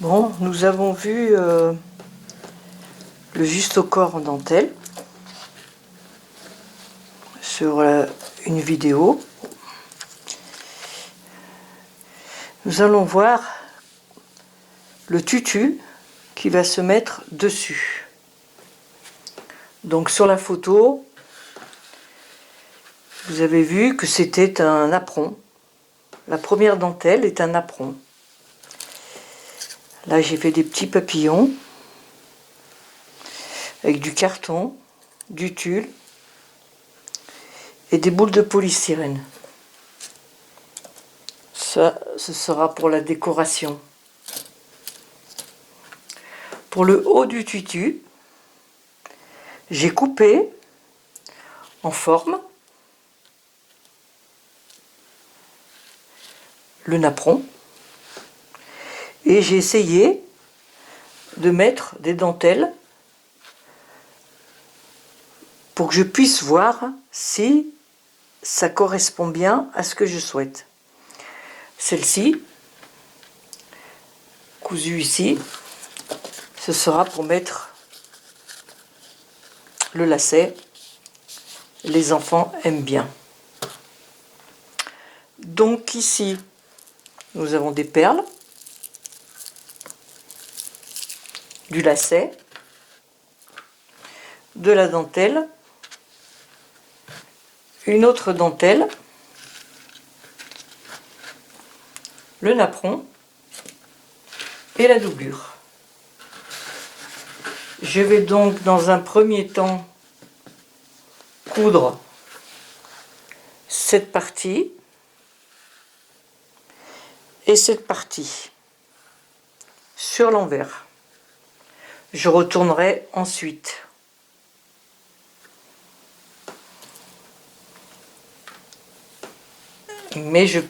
Bon, nous avons vu le juste au corps en dentelle sur une vidéo. Nous allons voir le tutu qui va se mettre dessus. Donc sur la photo, vous avez vu que c'était un apron. La première dentelle est un apron. Là, j'ai fait des petits papillons avec du carton, du tulle et des boules de polystyrène. Ça, ce sera pour la décoration. Pour le haut du tutu, j'ai coupé en forme le napperon et j'ai essayé de mettre des dentelles pour que je puisse voir si ça correspond bien à ce que je souhaite. Celle-ci, cousue ici, ce sera pour mettre le lacet. Les enfants aiment bien. Donc ici, nous avons des perles, du lacet, de la dentelle, une autre dentelle, le napperon et la doublure. Je vais donc dans un premier temps coudre cette partie et cette partie sur l'envers. Je retournerai ensuite. Mais je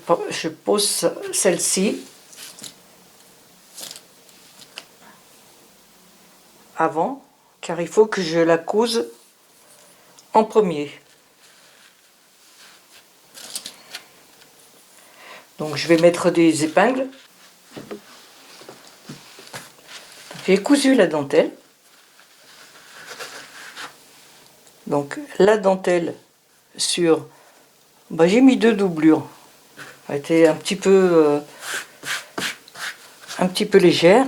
pose celle-ci avant, car il faut que je la couse en premier. Donc je vais mettre des épingles. J'ai cousu la dentelle. Donc la dentelle sur... j'ai mis 2 doublures. Elle était un petit peu légère.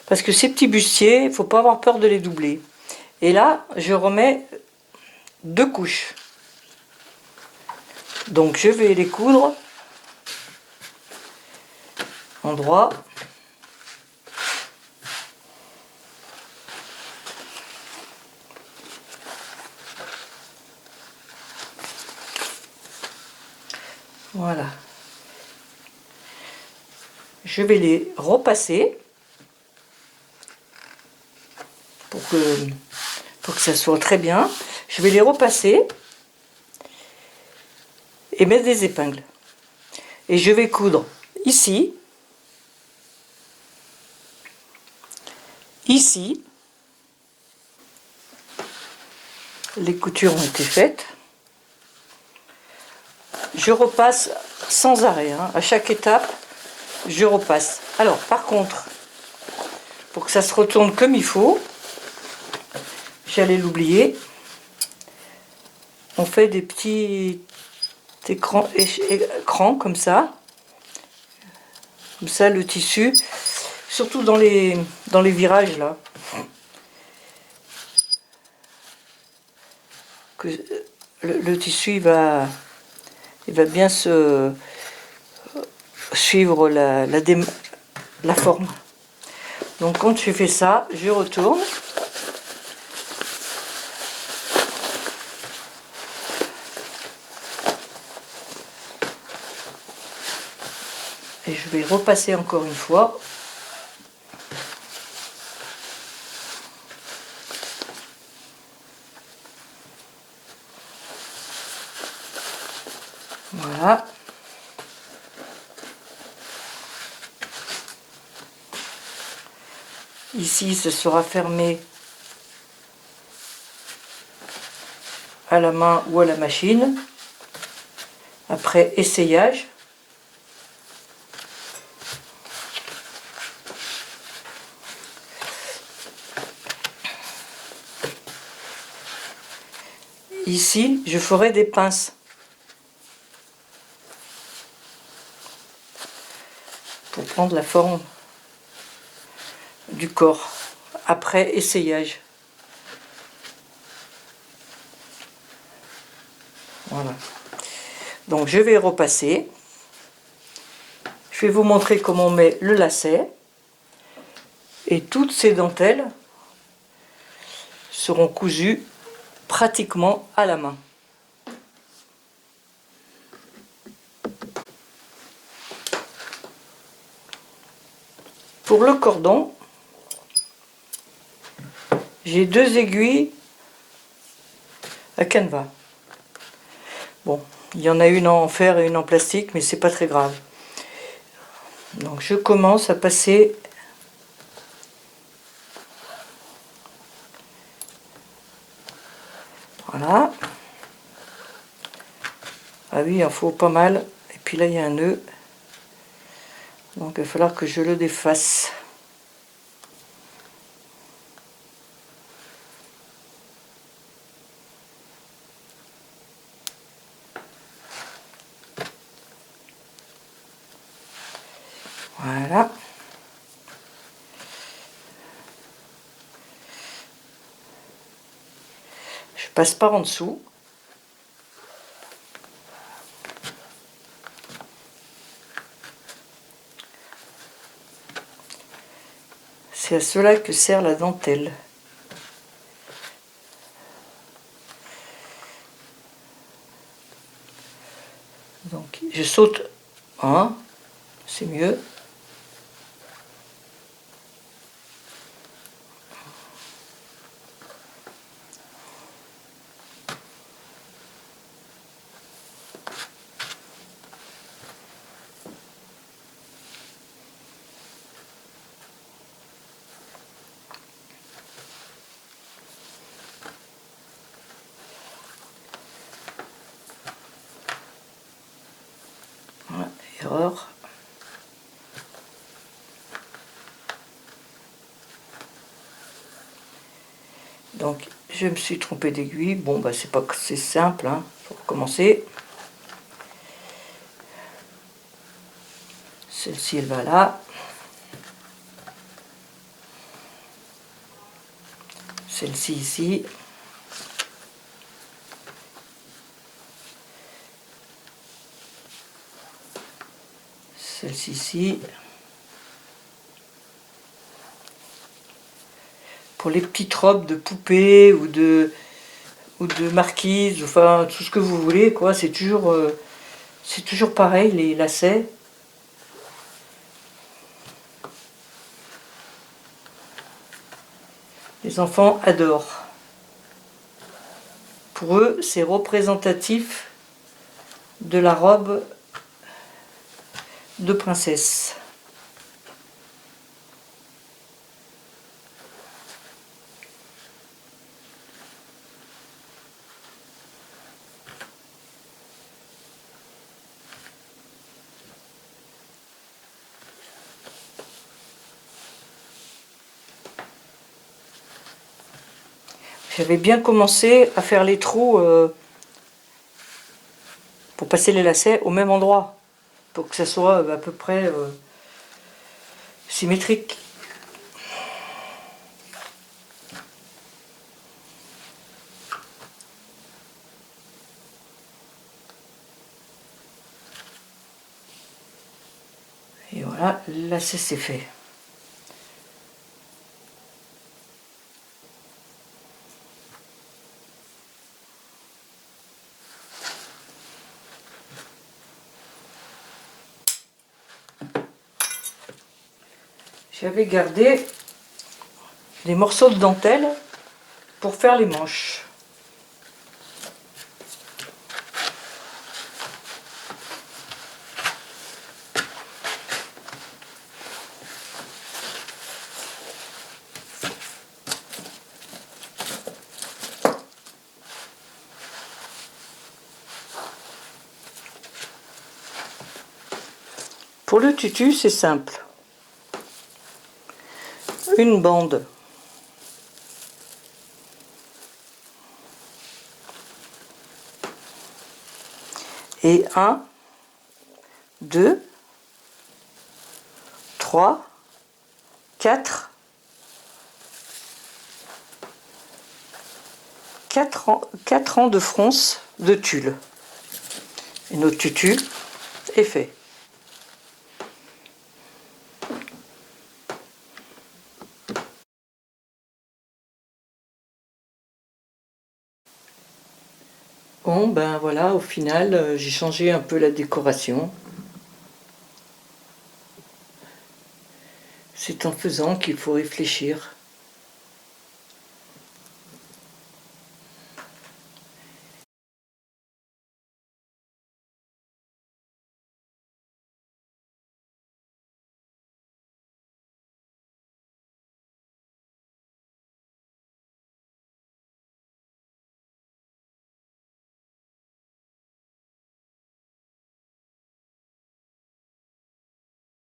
Parce que ces petits bustiers, il ne faut pas avoir peur de les doubler. Et là, je remets 2 couches. Donc je vais les coudre en droit. Voilà. Je vais les repasser pour que ça soit très bien. Je vais les repasser et mettre des épingles. Et je vais coudre ici, ici. Les coutures ont été faites. Je repasse sans arrêt, hein. À chaque étape, je repasse. Alors, par contre, pour que ça se retourne comme il faut, j'allais l'oublier, on fait des petits écrans comme ça. Comme ça, le tissu, surtout dans les virages là, que le tissu il va bien se suivre la forme. Donc quand je fais ça, je retourne. Et je vais repasser encore une fois. Voilà. Ici, ce sera fermé à la main ou à la machine. Après essayage. ici, je ferai des pinces. Pour prendre la forme du corps. Après essayage. Voilà. Donc je vais repasser. Je vais vous montrer comment on met le lacet. Et toutes ces dentelles seront cousues pratiquement à la main. Pour le cordon, j'ai 2 aiguilles à canevas. Bon, il y en a une en fer et une en plastique, mais c'est pas très grave. Donc je commence à passer voilà. Ah oui, il en faut pas mal. Et puis là, il y a un nœud. Donc il va falloir que je le défasse. Voilà. Je passe par en dessous. C'est à cela que sert la dentelle. Donc je saute un, c'est mieux. Voilà, erreur. Donc je me suis trompée d'aiguille. Bon bah c'est pas que c'est simple, hein. Faut recommencer. Celle-ci elle va là. Celle-ci ici. Celle-ci ici. Pour les petites robes de poupée ou de marquise, enfin tout ce que vous voulez, quoi. C'est toujours pareil, les lacets. Les enfants adorent. Pour eux, c'est représentatif de la robe de princesse. J'avais bien commencé à faire les trous pour passer les lacets au même endroit, pour que ça soit à peu près symétrique. Et voilà, le lacet c'est fait. J'avais gardé des morceaux de dentelle pour faire les manches. Pour le tutu, c'est simple. Une bande Et 1, 2, 3, 4, 4 rangs de fronce de tulle. Et notre tutu est fait. Bon, ben voilà, au final, j'ai changé un peu la décoration. C'est en faisant qu'il faut réfléchir.